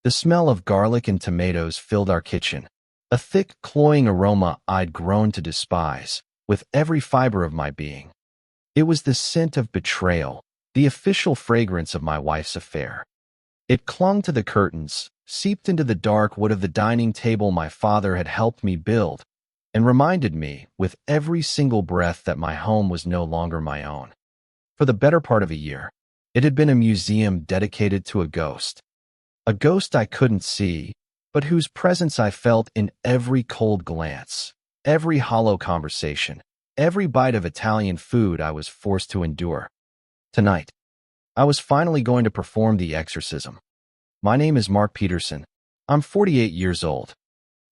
The smell of garlic and tomatoes filled our kitchen, a thick, cloying aroma I'd grown to despise with every fiber of my being. It was the scent of betrayal, the official fragrance of my wife's affair. It clung to the curtains, seeped into the dark wood of the dining table my father had helped me build, and reminded me with every single breath that my home was no longer my own. For the better part of a year, it had been a museum dedicated to a ghost I couldn't see, but whose presence I felt in every cold glance, every hollow conversation, every bite of Italian food I was forced to endure. Tonight, I was finally going to perform the exorcism. My name is Mark Peterson. I'm 48 years old.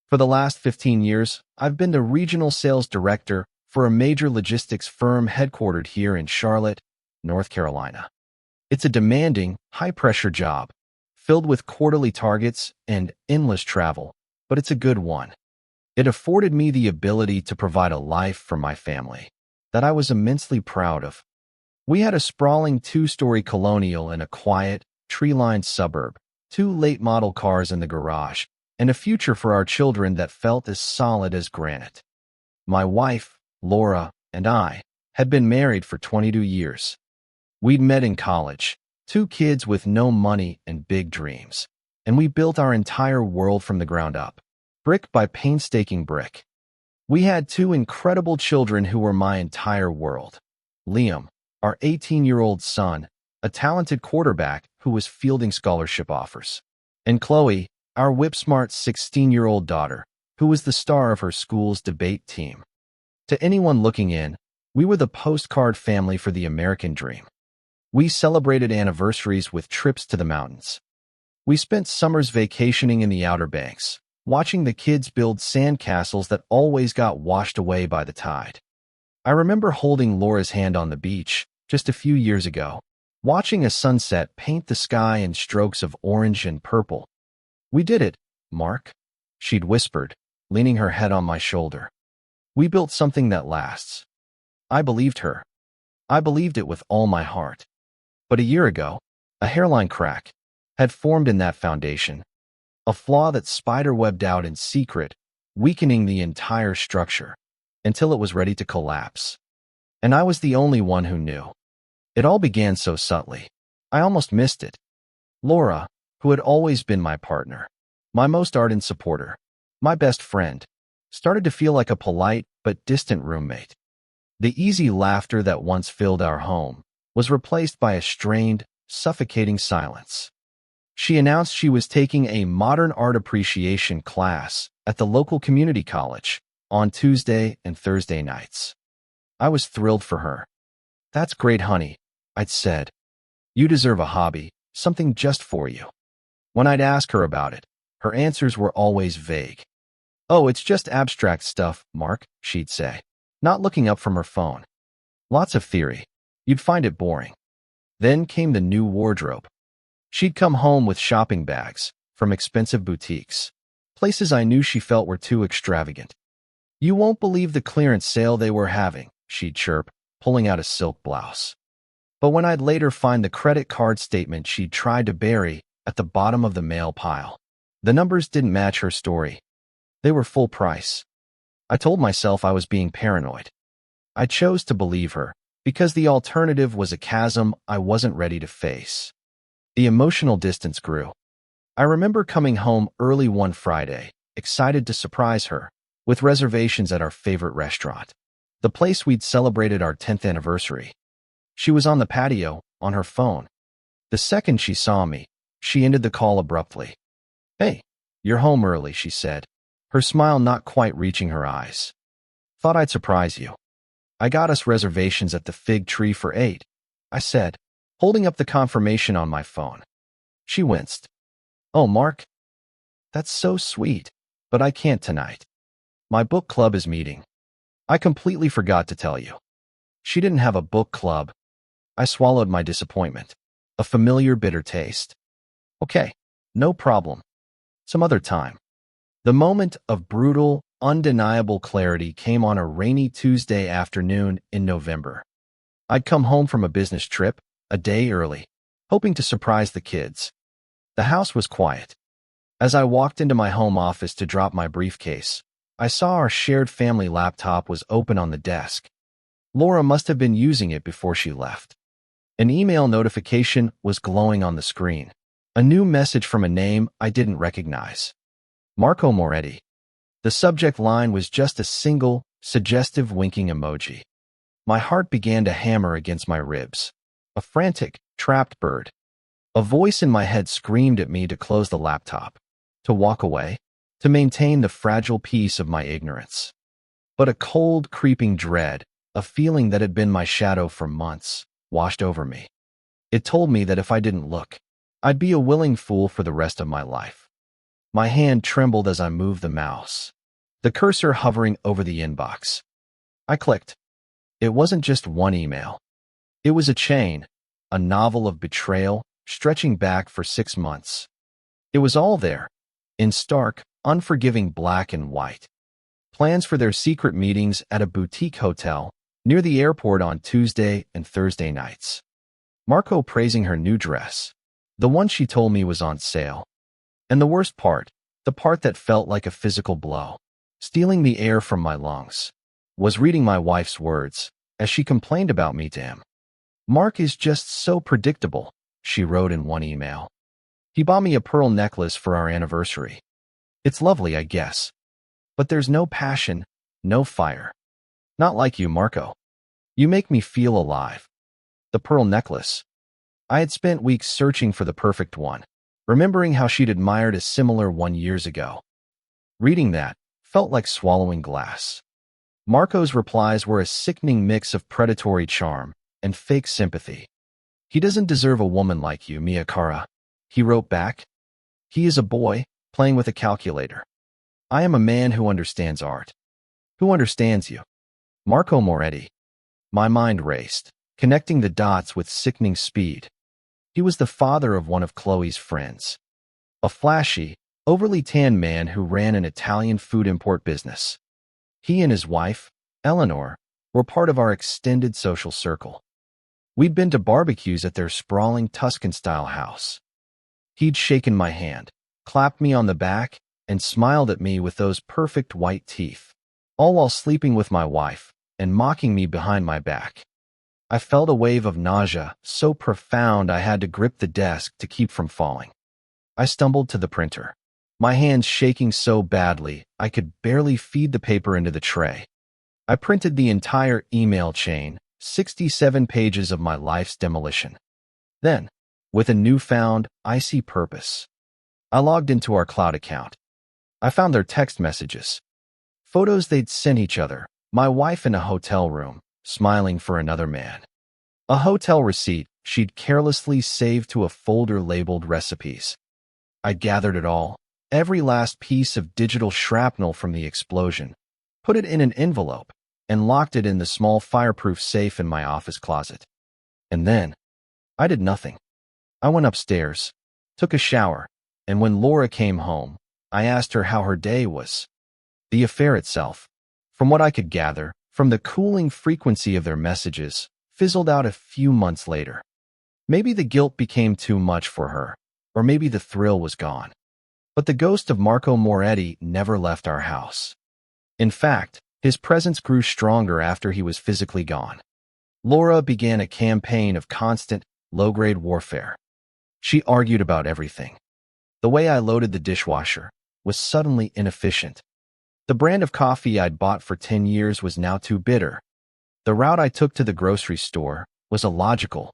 For the last 15 years, I've been the regional sales director for a major logistics firm headquartered here in Charlotte, North Carolina. It's a demanding, high-pressure job, filled with quarterly targets and endless travel, but it's a good one. It afforded me the ability to provide a life for my family that I was immensely proud of. We had a sprawling two-story colonial in a quiet, tree-lined suburb, 2 late-model cars in the garage, and a future for our children that felt as solid as granite. My wife, Laura, and I had been married for 22 years. We'd met in college, 2 kids with no money and big dreams, and we built our entire world from the ground up, brick by painstaking brick. We had 2 incredible children who were my entire world. Liam, our 18-year-old son, a talented quarterback who was fielding scholarship offers, and Chloe, our whip-smart 16-year-old daughter, who was the star of her school's debate team. To anyone looking in, we were the postcard family for the American dream. We celebrated anniversaries with trips to the mountains. We spent summers vacationing in the Outer Banks, watching the kids build sandcastles that always got washed away by the tide. I remember holding Laura's hand on the beach just a few years ago, watching a sunset paint the sky in strokes of orange and purple. "We did it, Mark," she'd whispered, leaning her head on my shoulder. "We built something that lasts." I believed her. I believed it with all my heart. But a year ago, a hairline crack had formed in that foundation, a flaw that spiderwebbed out in secret, weakening the entire structure until it was ready to collapse. And I was the only one who knew. It all began so subtly. I almost missed it. Laura, who had always been my partner, my most ardent supporter, my best friend, started to feel like a polite but distant roommate. The easy laughter that once filled our home was replaced by a strained, suffocating silence. She announced she was taking a modern art appreciation class at the local community college on Tuesday and Thursday nights. I was thrilled for her. "That's great, honey," I'd said. "You deserve a hobby, something just for you." When I'd ask her about it, her answers were always vague. "Oh, it's just abstract stuff, Mark," she'd say, not looking up from her phone. "Lots of theory. You'd find it boring." Then came the new wardrobe. She'd come home with shopping bags from expensive boutiques, places I knew she felt were too extravagant. "You won't believe the clearance sale they were having," she'd chirp, pulling out a silk blouse. But when I'd later find the credit card statement she'd tried to bury at the bottom of the mail pile, the numbers didn't match her story. They were full price. I told myself I was being paranoid. I chose to believe her, because the alternative was a chasm I wasn't ready to face. The emotional distance grew. I remember coming home early one Friday, excited to surprise her, with reservations at our favorite restaurant, the place we'd celebrated our 10th anniversary. She was on the patio, on her phone. The second she saw me, she ended the call abruptly. "Hey, you're home early," she said, her smile not quite reaching her eyes. "Thought I'd surprise you. I got us reservations at the Fig Tree for 8, I said, holding up the confirmation on my phone. She winced. "Oh, Mark, that's so sweet, but I can't tonight. My book club is meeting. I completely forgot to tell you." She didn't have a book club. I swallowed my disappointment, a familiar bitter taste. "Okay, no problem. Some other time." The moment of brutal, undeniable clarity came on a rainy Tuesday afternoon in November. I'd come home from a business trip, a day early, hoping to surprise the kids. The house was quiet. As I walked into my home office to drop my briefcase, I saw our shared family laptop was open on the desk. Laura must have been using it before she left. An email notification was glowing on the screen. A new message from a name I didn't recognize. Marco Moretti. The subject line was just a single, suggestive winking emoji. My heart began to hammer against my ribs. A frantic, trapped bird. A voice in my head screamed at me to close the laptop, to walk away, to maintain the fragile peace of my ignorance. But a cold, creeping dread, a feeling that had been my shadow for months, washed over me. It told me that if I didn't look, I'd be a willing fool for the rest of my life. My hand trembled as I moved the mouse, the cursor hovering over the inbox. I clicked. It wasn't just one email. It was a chain, a novel of betrayal, stretching back for 6 months. It was all there, in stark, unforgiving black and white. Plans for their secret meetings at a boutique hotel near the airport on Tuesday and Thursday nights. Marco praising her new dress, the one she told me was on sale. And the worst part, the part that felt like a physical blow, stealing the air from my lungs, was reading my wife's words as she complained about me to him. "Mark is just so predictable," she wrote in one email. "He bought me a pearl necklace for our anniversary. It's lovely, I guess. But there's no passion, no fire. Not like you, Marco. You make me feel alive." The pearl necklace. I had spent weeks searching for the perfect one, remembering how she'd admired a similar one years ago. Reading that felt like swallowing glass. Marco's replies were a sickening mix of predatory charm and fake sympathy. "He doesn't deserve a woman like you, Mia Cara," he wrote back. "He is a boy, playing with a calculator. I am a man who understands art. Who understands you? Marco Moretti." My mind raced, connecting the dots with sickening speed. He was the father of one of Chloe's friends. A flashy, overly tanned man who ran an Italian food import business. He and his wife, Eleanor, were part of our extended social circle. We'd been to barbecues at their sprawling Tuscan-style house. He'd shaken my hand, clapped me on the back, and smiled at me with those perfect white teeth, all while sleeping with my wife and mocking me behind my back. I felt a wave of nausea so profound I had to grip the desk to keep from falling. I stumbled to the printer, my hands shaking so badly I could barely feed the paper into the tray. I printed the entire email chain, 67 pages of my life's demolition. Then, with a newfound, icy purpose, I logged into our cloud account. I found their text messages, photos they'd sent each other, my wife in a hotel room, smiling for another man. A hotel receipt she'd carelessly saved to a folder labeled recipes. I gathered it all, every last piece of digital shrapnel from the explosion, put it in an envelope, and locked it in the small fireproof safe in my office closet. And then, I did nothing. I went upstairs, took a shower, and when Laura came home, I asked her how her day was. The affair itself, from what I could gather, from the cooling frequency of their messages, fizzled out a few months later. Maybe the guilt became too much for her, or maybe the thrill was gone. But the ghost of Marco Moretti never left our house. In fact, his presence grew stronger after he was physically gone. Laura began a campaign of constant, low-grade warfare. She argued about everything. The way I loaded the dishwasher was suddenly inefficient. The brand of coffee I'd bought for 10 years was now too bitter. The route I took to the grocery store was illogical.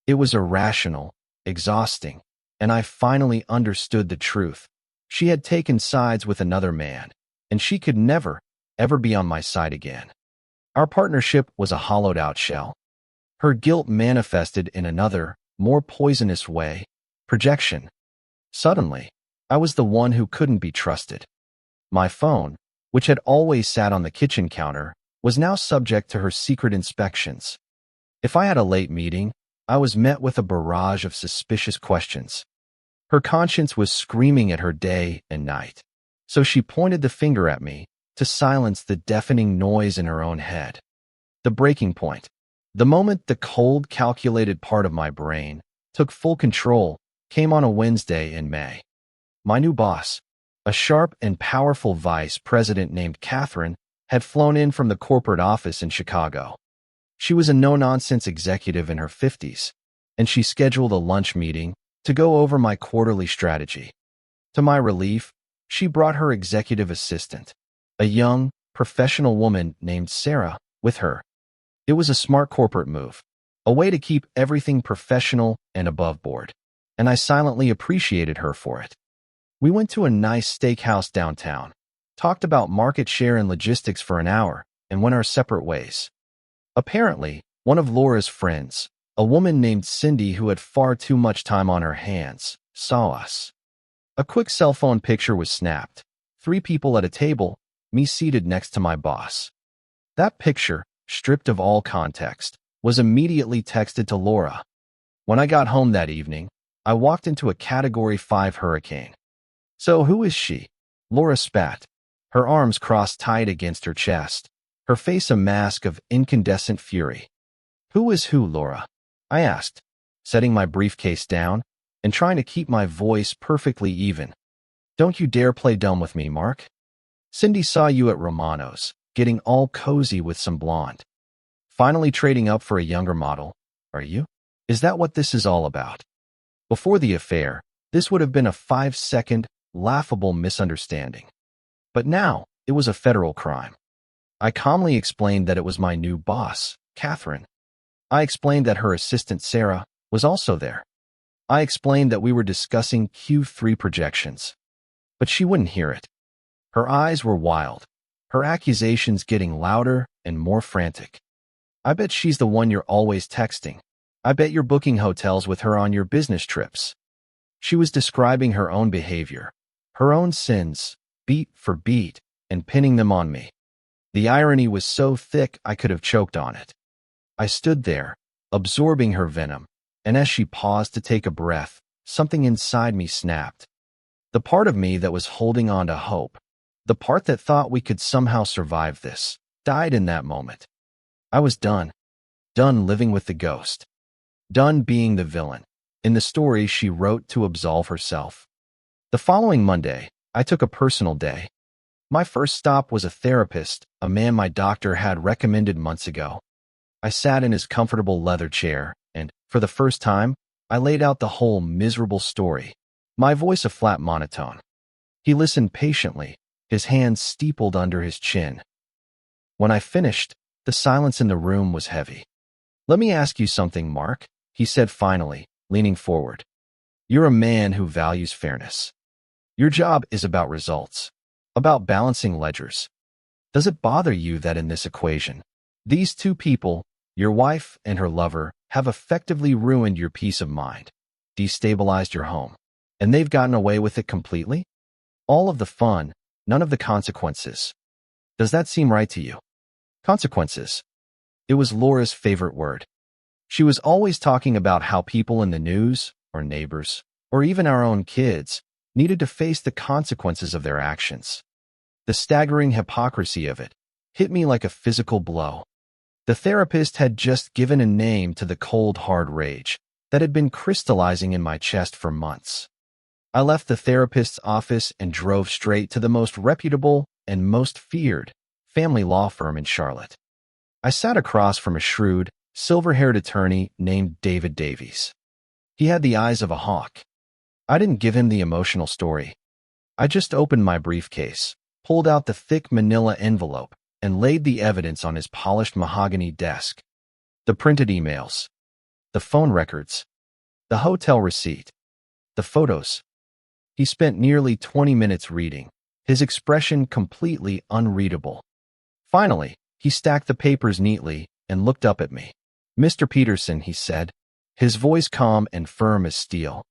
It was irrational, exhausting, and I finally understood the truth. She had taken sides with another man, and she could never, ever be on my side again. Our partnership was a hollowed-out shell. Her guilt manifested in another, more poisonous way: projection. Suddenly, I was the one who couldn't be trusted. My phone, which had always sat on the kitchen counter, was now subject to her secret inspections. If I had a late meeting, I was met with a barrage of suspicious questions. Her conscience was screaming at her day and night, so she pointed the finger at me to silence the deafening noise in her own head. The breaking point, the moment the cold, calculated part of my brain took full control, came on a Wednesday in May. My new boss, a sharp and powerful vice president named Catherine, had flown in from the corporate office in Chicago. She was a no-nonsense executive in her 50s, and she scheduled a lunch meeting to go over my quarterly strategy. To my relief, she brought her executive assistant, a young, professional woman named Sarah, with her. It was a smart corporate move, a way to keep everything professional and above board, and I silently appreciated her for it. We went to a nice steakhouse downtown, talked about market share and logistics for an hour, and went our separate ways. Apparently, one of Laura's friends, a woman named Cindy who had far too much time on her hands, saw us. A quick cell phone picture was snapped. 3 people at a table, me seated next to my boss. That picture, stripped of all context, was immediately texted to Laura. When I got home that evening, I walked into a Category 5 hurricane. "So who is she?" Laura spat, her arms crossed tight against her chest, her face a mask of incandescent fury. "Who is who, Laura?" I asked, setting my briefcase down and trying to keep my voice perfectly even. "Don't you dare play dumb with me, Mark. Cindy saw you at Romano's, getting all cozy with some blonde. Finally trading up for a younger model, are you? Is that what this is all about?" Before the affair, this would have been a 5-second, laughable misunderstanding. But now, it was a federal crime. I calmly explained that it was my new boss, Catherine. I explained that her assistant, Sarah, was also there. I explained that we were discussing Q3 projections. But she wouldn't hear it. Her eyes were wild, her accusations getting louder and more frantic. "I bet she's the one you're always texting. I bet you're booking hotels with her on your business trips." She was describing her own behavior, her own sins, beat for beat, and pinning them on me. The irony was so thick I could have choked on it. I stood there, absorbing her venom, and as she paused to take a breath, something inside me snapped. The part of me that was holding on to hope, the part that thought we could somehow survive this, died in that moment. I was done. Done living with the ghost. Done being the villain in the story she wrote to absolve herself. The following Monday, I took a personal day. My first stop was a therapist, a man my doctor had recommended months ago. I sat in his comfortable leather chair, and, for the first time, I laid out the whole miserable story, my voice a flat monotone. He listened patiently, his hands steepled under his chin. When I finished, the silence in the room was heavy. "Let me ask you something, Mark," he said finally, leaning forward. "You're a man who values fairness. Your job is about results, about balancing ledgers. Does it bother you that in this equation, these 2 people, your wife and her lover, have effectively ruined your peace of mind, destabilized your home, and they've gotten away with it completely? All of the fun, none of the consequences. Does that seem right to you?" Consequences. It was Laura's favorite word. She was always talking about how people in the news, or neighbors, or even our own kids, needed to face the consequences of their actions. The staggering hypocrisy of it hit me like a physical blow. The therapist had just given a name to the cold, hard rage that had been crystallizing in my chest for months. I left the therapist's office and drove straight to the most reputable and most feared family law firm in Charlotte. I sat across from a shrewd, silver-haired attorney named David Davies. He had the eyes of a hawk. I didn't give him the emotional story. I just opened my briefcase, pulled out the thick manila envelope, and laid the evidence on his polished mahogany desk. The printed emails, the phone records, the hotel receipt, the photos. He spent nearly 20 minutes reading, his expression completely unreadable. Finally, he stacked the papers neatly and looked up at me. "Mr. Peterson," he said, his voice calm and firm as steel.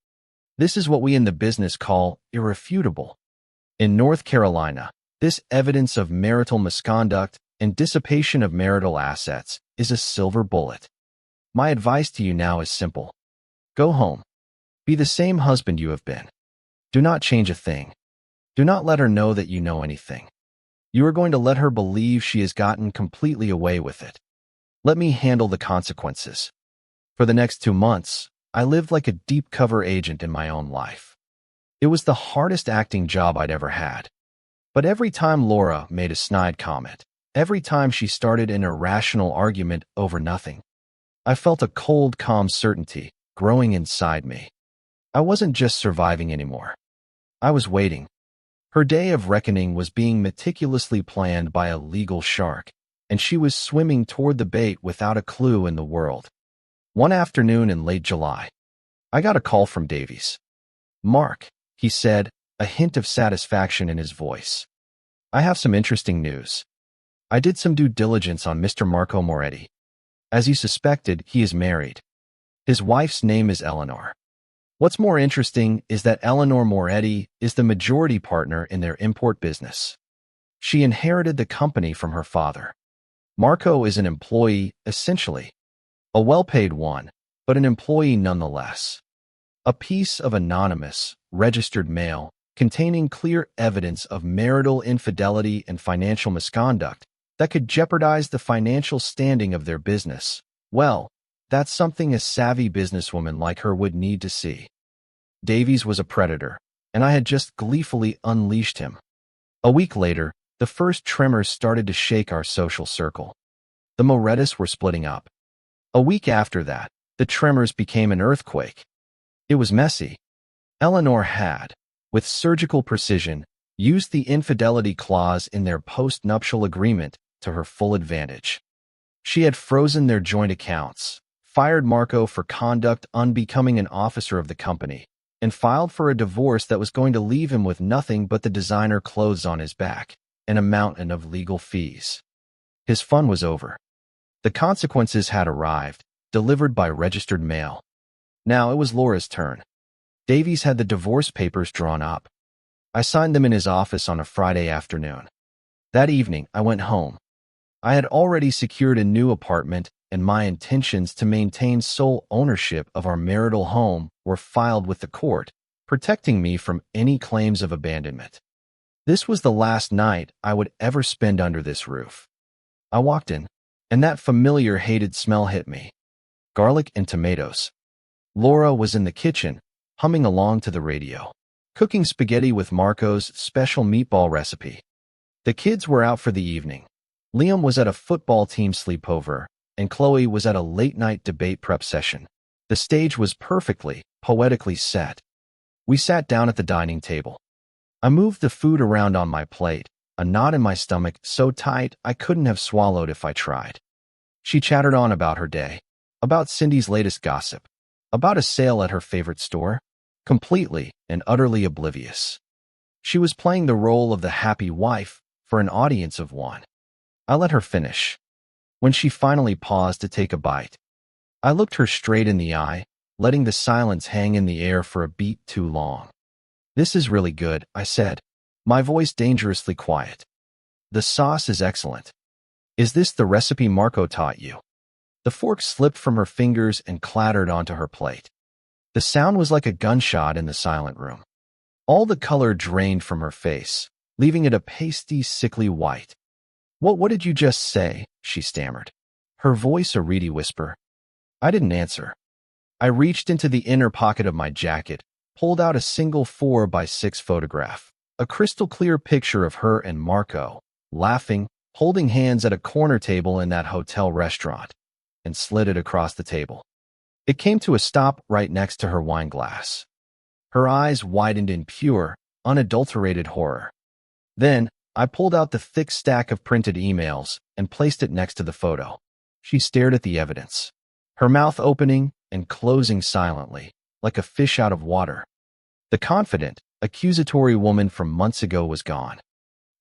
"This is what we in the business call irrefutable. In North Carolina, this evidence of marital misconduct and dissipation of marital assets is a silver bullet. My advice to you now is simple. Go home. Be the same husband you have been. Do not change a thing. Do not let her know that you know anything. You are going to let her believe she has gotten completely away with it. Let me handle the consequences." For the next 2 months, I lived like a deep cover agent in my own life. It was the hardest acting job I'd ever had. But every time Laura made a snide comment, every time she started an irrational argument over nothing, I felt a cold, calm certainty growing inside me. I wasn't just surviving anymore. I was waiting. Her day of reckoning was being meticulously planned by a legal shark, and she was swimming toward the bait without a clue in the world. One afternoon in late July, I got a call from Davies. "Mark," he said, a hint of satisfaction in his voice. "I have some interesting news. I did some due diligence on Mr. Marco Moretti. As you suspected, he is married. His wife's name is Eleanor. What's more interesting is that Eleanor Moretti is the majority partner in their import business. She inherited the company from her father. Marco is an employee, essentially. A well-paid one, but an employee nonetheless. A piece of anonymous, registered mail containing clear evidence of marital infidelity and financial misconduct that could jeopardize the financial standing of their business. Well, that's something a savvy businesswoman like her would need to see. Davies was a predator, and I had just gleefully unleashed him. A week later, the first tremors started to shake our social circle. The Morettis were splitting up. A week after that, the tremors became an earthquake. It was messy. Eleanor had, with surgical precision, used the infidelity clause in their post-nuptial agreement to her full advantage. She had frozen their joint accounts, fired Marco for conduct unbecoming an officer of the company, and filed for a divorce that was going to leave him with nothing but the designer clothes on his back and a mountain of legal fees. His fun was over. The consequences had arrived, delivered by registered mail. Now it was Laura's turn. Davies had the divorce papers drawn up. I signed them in his office on a Friday afternoon. That evening, I went home. I had already secured a new apartment, and my intentions to maintain sole ownership of our marital home were filed with the court, protecting me from any claims of abandonment. This was the last night I would ever spend under this roof. I walked in, and that familiar hated smell hit me. Garlic and tomatoes. Laura was in the kitchen, humming along to the radio, cooking spaghetti with Marco's special meatball recipe. The kids were out for the evening. Liam was at a football team sleepover, and Chloe was at a late-night debate prep session. The stage was perfectly, poetically set. We sat down at the dining table. I moved the food around on my plate, a knot in my stomach so tight I couldn't have swallowed if I tried. She chattered on about her day, about Cindy's latest gossip, about a sale at her favorite store, completely and utterly oblivious. She was playing the role of the happy wife for an audience of one. I let her finish. When she finally paused to take a bite, I looked her straight in the eye, letting the silence hang in the air for a beat too long. "This is really good," I said, my voice dangerously quiet. "The sauce is excellent. Is this the recipe Marco taught you?" The fork slipped from her fingers and clattered onto her plate. The sound was like a gunshot in the silent room. All the color drained from her face, leaving it a pasty, sickly white. What did you just say?" she stammered, her voice a reedy whisper. I didn't answer. I reached into the inner pocket of my jacket, pulled out a single 4x6 photograph, a crystal-clear picture of her and Marco, laughing, holding hands at a corner table in that hotel restaurant, and slid it across the table. It came to a stop right next to her wine glass. Her eyes widened in pure, unadulterated horror. Then, I pulled out the thick stack of printed emails and placed it next to the photo. She stared at the evidence, her mouth opening and closing silently, like a fish out of water. The confident, accusatory woman from months ago was gone.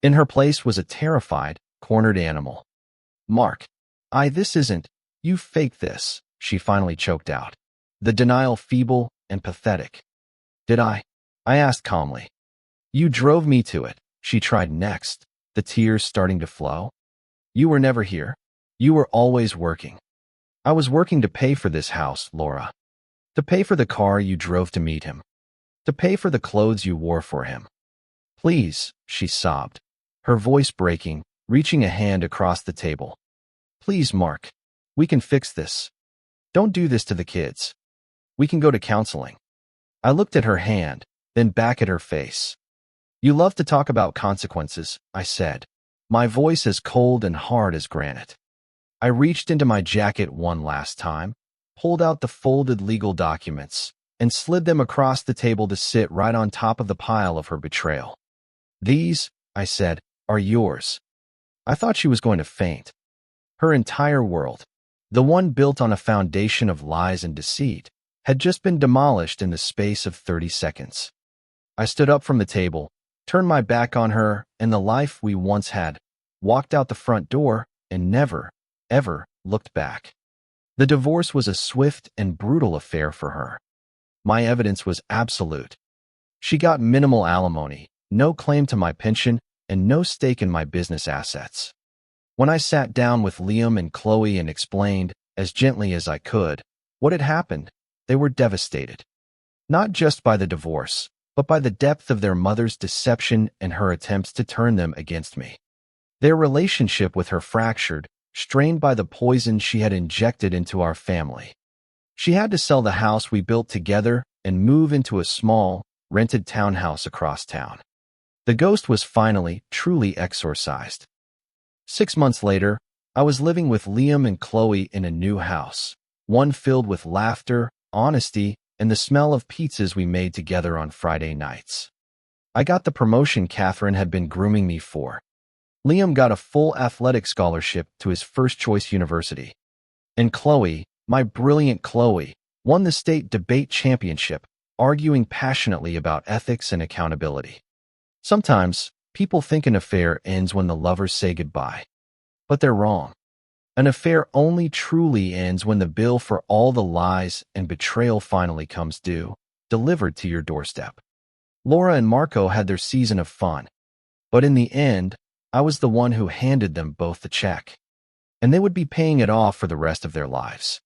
In her place was a terrified, cornered animal. "Mark, this isn't, you faked this," she finally choked out, the denial feeble and pathetic. "Did I?" I asked calmly. "You drove me to it," she tried next, the tears starting to flow. "You were never here. You were always working." "I was working to pay for this house, Laura. To pay for the car you drove to meet him. To pay for the clothes you wore for him." "Please," she sobbed, her voice breaking, reaching a hand across the table. "Please, Mark. We can fix this. Don't do this to the kids. We can go to counseling." I looked at her hand, then back at her face. "You love to talk about consequences," I said, my voice as cold and hard as granite. I reached into my jacket one last time, pulled out the folded legal documents, and slid them across the table to sit right on top of the pile of her betrayal. "These," I said, "are yours." I thought she was going to faint. Her entire world, the one built on a foundation of lies and deceit, had just been demolished in the space of 30 seconds. I stood up from the table, turned my back on her and the life we once had, walked out the front door, and never, ever looked back. The divorce was a swift and brutal affair for her. My evidence was absolute. She got minimal alimony, no claim to my pension, and no stake in my business assets. When I sat down with Liam and Chloe and explained, as gently as I could, what had happened, they were devastated. Not just by the divorce, but by the depth of their mother's deception and her attempts to turn them against me. Their relationship with her fractured, strained by the poison she had injected into our family. She had to sell the house we built together and move into a small, rented townhouse across town. The ghost was finally, truly exorcised. 6 months later, I was living with Liam and Chloe in a new house, one filled with laughter, honesty, and the smell of pizzas we made together on Friday nights. I got the promotion Catherine had been grooming me for. Liam got a full athletic scholarship to his first-choice university. And Chloe, my brilliant Chloe, won the state debate championship, arguing passionately about ethics and accountability. Sometimes, people think an affair ends when the lovers say goodbye. But they're wrong. An affair only truly ends when the bill for all the lies and betrayal finally comes due, delivered to your doorstep. Laura and Marco had their season of fun. But in the end, I was the one who handed them both the check. And they would be paying it off for the rest of their lives.